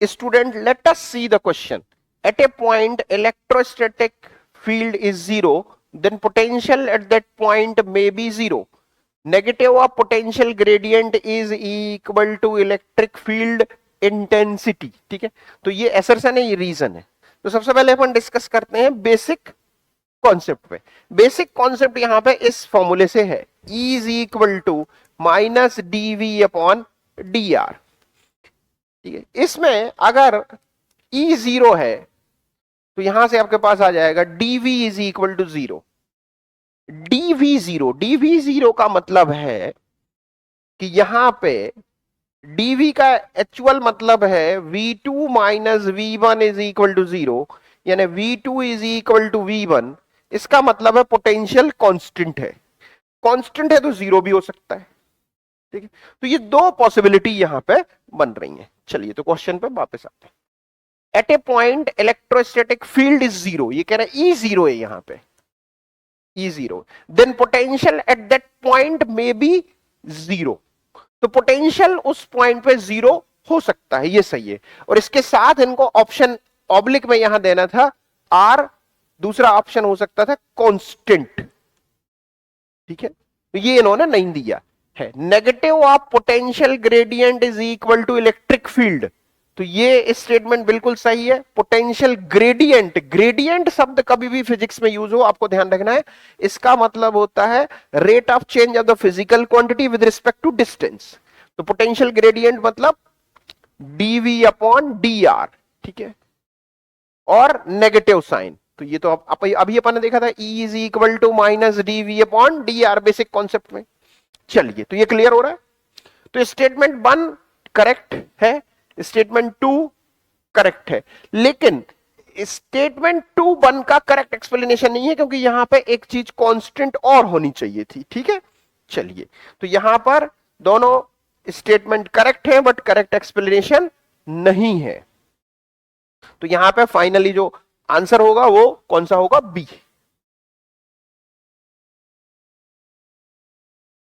Student, let us see the question. At a point, electrostatic field is zero, then potential at that point may be zero. Negative of potential gradient is equal to electric field intensity. ठीक है, तो ये assertion है, ये reason है. तो सबसे पहले अपन डिस्कस करते हैं बेसिक कॉन्सेप्ट पे. बेसिक कॉन्सेप्ट यहां पे इस फॉर्मूले से है, E is equal to minus dV upon dr. ठीक है, इसमें अगर E जीरो है तो यहां से आपके पास आ जाएगा dV is equal to zero. dV जीरो का मतलब है कि यहां पे dV का एक्चुअल मतलब है V2 minus V1 is equal to zero, यानी V2 is equal to V1. इसका मतलब है पोटेंशियल कांस्टेंट है. कांस्टेंट है तो जीरो भी हो सकता है. ठीक है, तो ये दो पॉसिबिलिटी यहां पे बन रही हैं. चलिए तो क्वेश्चन पे वापस आते हैं. At a point electrostatic field is zero, ये कह रहा है ई जीरो है यहां पे, E zero, then potential at that point में बी जीरो. तो पोटेंशियल उस पॉइंट पे जीरो हो सकता है, ये सही है. और इसके साथ इनको ऑप्शन ऑब्लिक में यहां देना था आर, दूसरा ऑप्शन हो सकता था कांस्टेंट. ठीक है, तो ये इन्होंने नहीं दिया है. Negative of potential gradient is equal to electric field, तो ये स्टेटमेंट बिल्कुल सही है. पोटेंशियल ग्रेडियंट, ग्रेडियंट शब्द कभी भी फिजिक्स में यूज हो आपको ध्यान रखना है, इसका मतलब होता है rate of change of the physical quantity with respect to distance. तो पोटेंशियल ग्रेडियंट मतलब dV अपॉन dr. ठीक है, और नेगेटिव साइन, तो ये तो अभी अपन ने देखा था E is equal to minus dV upon dr basic concept में. चलिए, तो ये क्लियर हो रहा है. तो स्टेटमेंट 1 करेक्ट है, स्टेटमेंट 2 करेक्ट है, लेकिन स्टेटमेंट 2 का करेक्ट एक्सप्लेनेशन नहीं है, क्योंकि यहां पे एक चीज कांस्टेंट और होनी चाहिए थी. ठीक है, चलिए, तो यहां पर दोनों स्टेटमेंट करेक्ट है बट करेक्ट एक्सप्लेनेशन नहीं है. तो यहां पे फाइनली जो आंसर होगा वो कौन सा होगा, बी.